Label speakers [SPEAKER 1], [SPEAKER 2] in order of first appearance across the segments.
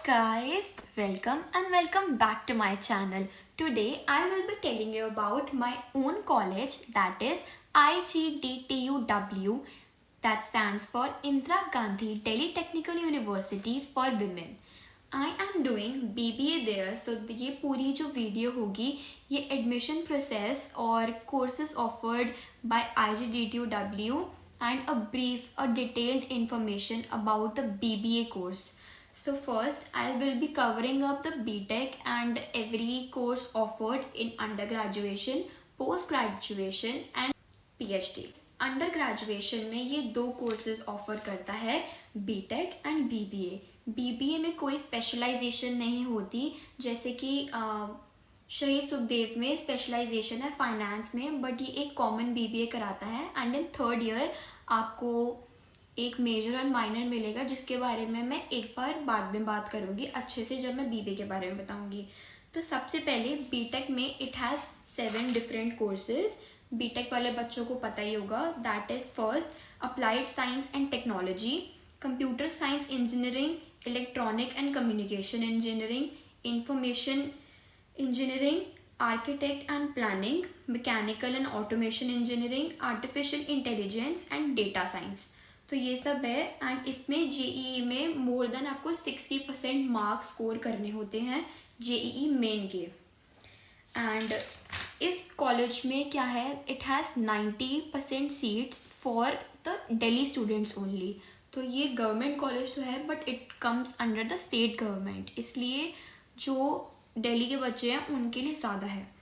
[SPEAKER 1] guys, welcome and welcome back to my channel. Today I will be telling you about my own college, that is IGDTUW, that stands for Indira Gandhi Delhi Technical University for Women. I am doing BBA there, so ये पूरी जो video होगी ये admission process और courses offered by IGDTUW and a detailed information about the BBA course. So first I will be covering up the BTech and every course offered in undergraduation, post graduation and PhD. Under graduation में ये दो courses offer करता है, BTech and BBA. BBA में कोई specialisation नहीं होती, जैसे कि शहीद सुखदेव में स्पेशलाइजेशन है फाइनेंस में, बट ये एक कॉमन बीबीए कराता है. एंड इन थर्ड ईयर आपको एक मेजर और माइनर मिलेगा, जिसके बारे में मैं एक बार बाद में बात करूँगी अच्छे से जब मैं बीबीए के बारे में बताऊँगी. तो सबसे पहले बीटेक में it has 7 different courses. BTech वाले बच्चों को पता ही होगा. That is first applied science and technology, computer science engineering, electronic and communication engineering, information engineering, architect and planning, mechanical and automation engineering, artificial intelligence and data science. तो ये सब है. एंड इसमें जेईई में मोर देन आपको 60% marks score करने होते हैं जेईई मेन के. एंड इस कॉलेज में क्या है, it has 90% seats for the Delhi students only. तो ये गवर्नमेंट कॉलेज तो है but it comes under the state government, इसलिए जो दिल्ली के बच्चे हैं उनके लिए ज़्यादा है.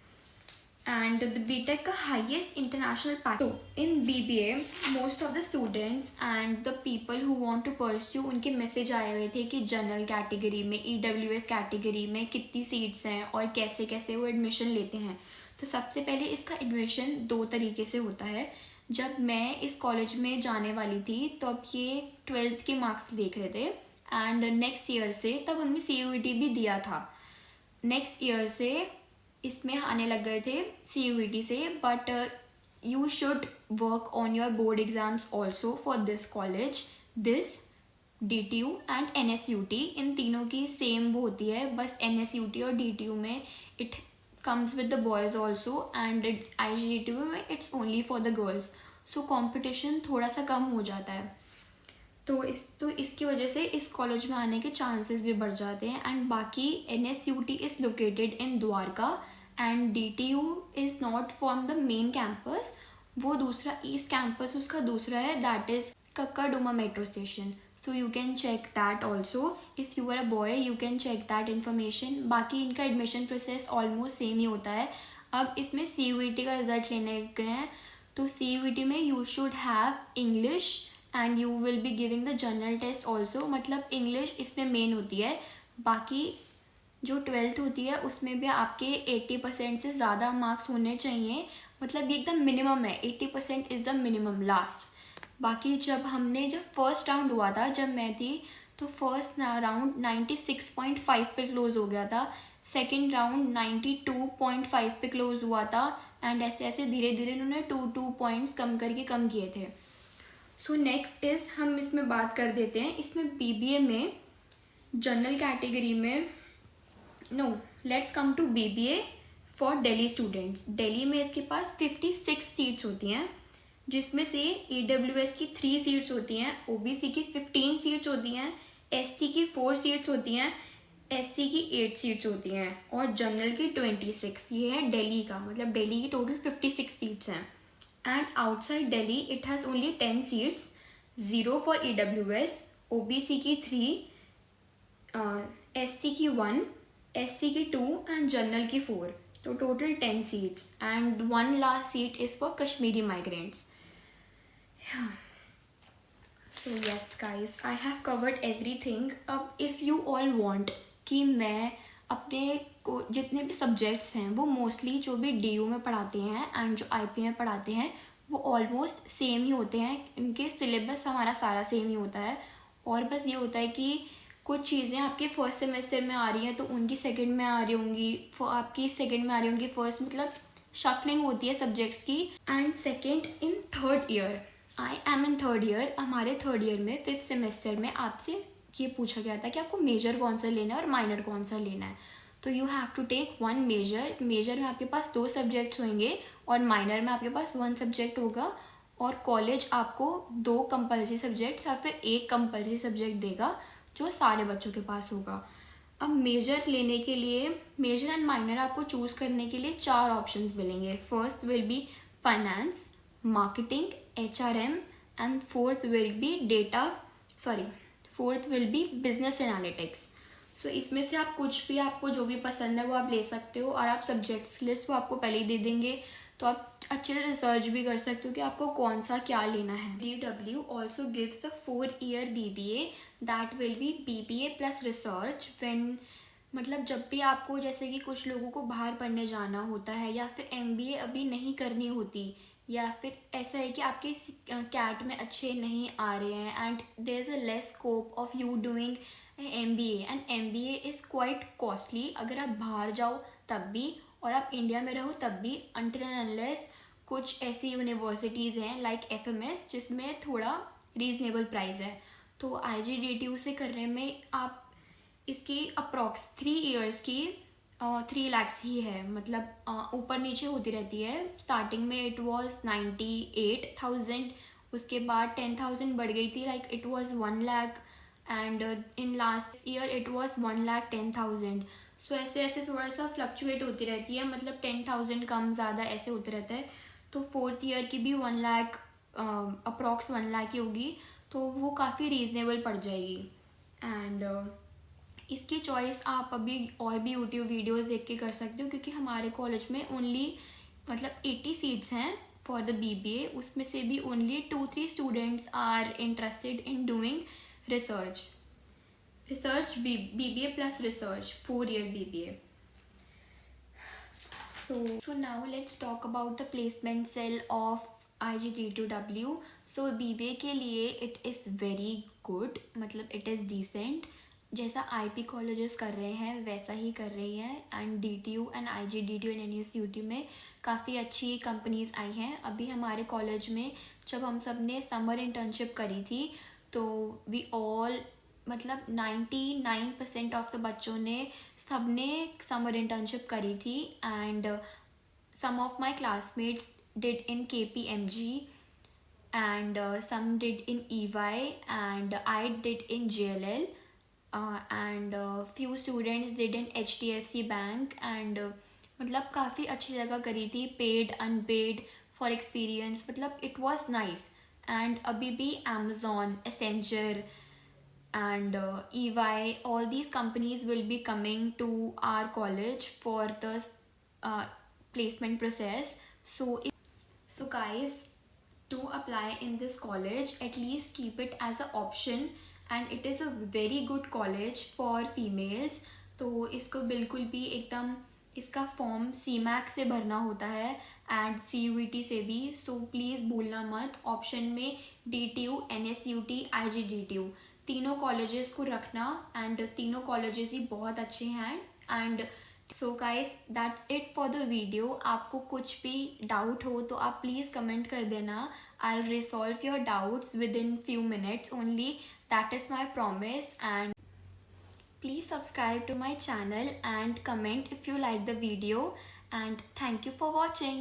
[SPEAKER 1] एंड द बीटेक का highest international package. In BBA most of the students and the people who want to pursue, उनके मैसेज आए हुए थे कि जनरल कैटेगरी में, ईडब्ल्यूएस कैटेगरी में कितनी सीट्स हैं और कैसे कैसे वो एडमिशन लेते हैं. तो सबसे पहले इसका एडमिशन 2 तरीके से होता है. जब मैं इस कॉलेज में जाने वाली थी तो अब ये 12th के मार्क्स देख रहे थे, एंड नेक्स्ट ईयर से, तब हमने CUET भी दिया था, नेक्स्ट ईयर से इसमें आने लग गए थे CUET से. But you should work on your board exams also for this college. This DTU and NSUT, इन तीनों की सेम वो होती है, बस NSUT और DTU में it comes with the boys also and IGDTU में it's only for the girls. So competition थोड़ा सा कम हो जाता है. तो इसकी वजह से इस कॉलेज में आने के चांसेस भी बढ़ जाते हैं. एंड बाकी NSUT is located in Dwarka and DTU is not from the main campus. वो दूसरा ईस्ट कैंपस उसका दूसरा है, that is Karkarduma metro station. So you can check that also. If you are a boy, you can check that information. बाकी इनका admission process almost same ही होता है. अब इसमें CUET का रिजल्ट लेने गए हैं, तो CUET में you should have English and you will be giving the general test also. मतलब इंग्लिश इसमें मेन होती है. बाकी जो 12th होती है उसमें भी आपके 80% से ज़्यादा मार्क्स होने चाहिए. मतलब ये एकदम मिनिमम है, 80% इज़ द मिनिमम लास्ट. बाकी जब फर्स्ट राउंड हुआ था जब मैं थी, तो फर्स्ट राउंड 96.5 पे क्लोज हो गया था, सेकंड राउंड 92.5 पे क्लोज हुआ था, एंड ऐसे ऐसे धीरे धीरे उन्होंने 2 पॉइंट्स कम करके कम किए थे. सो नेक्स्ट इज़, हम इसमें बात कर देते हैं. इसमें BBA में जनरल कैटेगरी में, no let's come to BBA for Delhi students. Delhi में इसके पास 56 सीट्स होती हैं, जिसमें से EWS की 3 सीट्स होती हैं, OBC की 15 सीट्स होती हैं, SC की 4 सीट्स होती हैं, SC की 8 सीट्स होती हैं और जनरल की 26. ये है दिल्ली का, मतलब दिल्ली की टोटल 56 सीट्स हैं. And outside Delhi it has only 10 seats, 0 for EWS, OBC की 3, SC की 1, SC की 2 एंड जनरल की 4. तो total 10 seats and 1 last seat is for Kashmiri migrants. So yes guys, I have covered everything. अब if you all want कि मैं अपने को जितने भी सब्जेक्ट्स हैं वो मोस्टली जो भी DU में पढ़ाते हैं एंड जो IP में पढ़ाते हैं वो ऑलमोस्ट सेम ही होते हैं. इनके सिलेबस हमारा सारा सेम ही होता है, और बस ये होता है कि कुछ चीज़ें आपके फर्स्ट सेमेस्टर में आ रही हैं तो उनकी सेकंड में आ रही होंगी, आपकी सेकंड में आ रही होंगी फर्स्ट. मतलब शफलिंग होती है सब्जेक्ट्स की. And second, in third year, I am in third year. हमारे थर्ड ईयर में 5th सेमेस्टर में आपसे ये पूछा गया था कि आपको मेजर कौन सा लेना है और माइनर कौन सा लेना है। तो you have to take one major. Major में आपके पास 2 सब्जेक्ट्स होंगे और माइनर में आपके पास 1 सब्जेक्ट होगा। और कॉलेज आपको 2 कंपल्सरी सब्जेक्ट्स या फिर 1 कंपल्सरी सब्जेक्ट देगा जो सारे बच्चों के पास होगा। अब मेजर लेने के लिए, मेजर एंड माइनर आपको चूज़ करने के लिए 4 ऑप्शंस मिलेंगे। First will be finance, marketing, HRM and fourth will be business analytics. So इसमें से आप कुछ भी, आपको जो भी पसंद है वो आप ले सकते हो और आप सब्जेक्ट्स लिस्ट वो आपको पहले ही दे देंगे, तो आप अच्छे से रिसर्च भी कर सकते हो कि आपको कौन सा क्या लेना है। DW also gives the 4-year BBA that will be BBA plus research when, मतलब जब भी आपको, जैसे कि कुछ लोगों को बाहर पढ़ने जाना होता है या फिर MBA अभी नहीं करनी होती, या फिर ऐसा है कि आपके कैट में अच्छे नहीं आ रहे हैं and there is a less scope of you doing MBA and MBA is quite costly. अगर आप बाहर जाओ तब भी और आप इंडिया में रहो तब भी, अनटिल एंड अनलेस कुछ ऐसी यूनिवर्सिटीज़ हैं लाइक FMS जिसमें थोड़ा रीज़नेबल प्राइस है। तो IGDTU से करने में आप इसकी अप्रॉक्स 3 इयर्स की 3 lakhs ही है, मतलब ऊपर नीचे होती रहती है। स्टार्टिंग में इट वाज 98,000, उसके बाद 10,000 बढ़ गई थी, like it was 1 lakh and in last year it was 1,10,000। सो ऐसे ऐसे थोड़ा सा फ्लक्चुएट होती रहती है, मतलब 10,000 कम ज़्यादा ऐसे होते रहता है। तो 4th ईयर की भी 1 lakh, अप्रॉक्स 1 lakh ही होगी, तो वो काफ़ी रीज़नेबल पड़ जाएगी। एंड इसकी चॉइस आप अभी और भी यूट्यूब वीडियोस देख के कर सकते हो, क्योंकि हमारे कॉलेज में ओनली मतलब 80 सीट्स हैं फॉर द BBA, उसमें से भी only 2-3 students are interested in doing research BBA plus research 4-year BBA. So now let's talk about the placement cell of IGDTW. So BBA के लिए it is very good, मतलब it is decent, जैसा IP colleges कर रहे हैं वैसा ही कर रही है। And DTU and IGDTU and NUSUT में काफ़ी अच्छी कंपनीज आई हैं। अभी हमारे कॉलेज में जब हम सब ने समर इंटर्नशिप करी थी तो वी ऑल, मतलब 99% ऑफ द बच्चों ने, सब ने समर इंटर्नशिप करी थी। And some of my classmates did in KPMG and some did in EY and I did in JLL and few students did in HDFC Bank and मतलब काफ़ी अच्छी जगह करी थी, पेड अनपेड फॉर एक्सपीरियंस, मतलब it was nice. And अभी भी Amazon, Accenture and EY, all these companies will be coming to our college for the placement process. So guys, to apply in this college, at least keep it as an option and it is a very good college for females. तो इसको बिल्कुल भी एकदम, इसका form CMAC से भरना होता है एंड CUET से भी। सो प्लीज़ भूलना मत, ऑप्शन में DTU, NSUT, IGDTU तीनों कॉलेजेस को रखना एंड तीनों कॉलेजेस ही बहुत अच्छे हैं। And so guys, that's it for the video. आपको कुछ भी डाउट हो तो आप प्लीज़ कमेंट कर देना, I will resolve your doubts with in few minutes only, that is my promise. And please subscribe to my channel and comment if you like the video, and thank you for watching.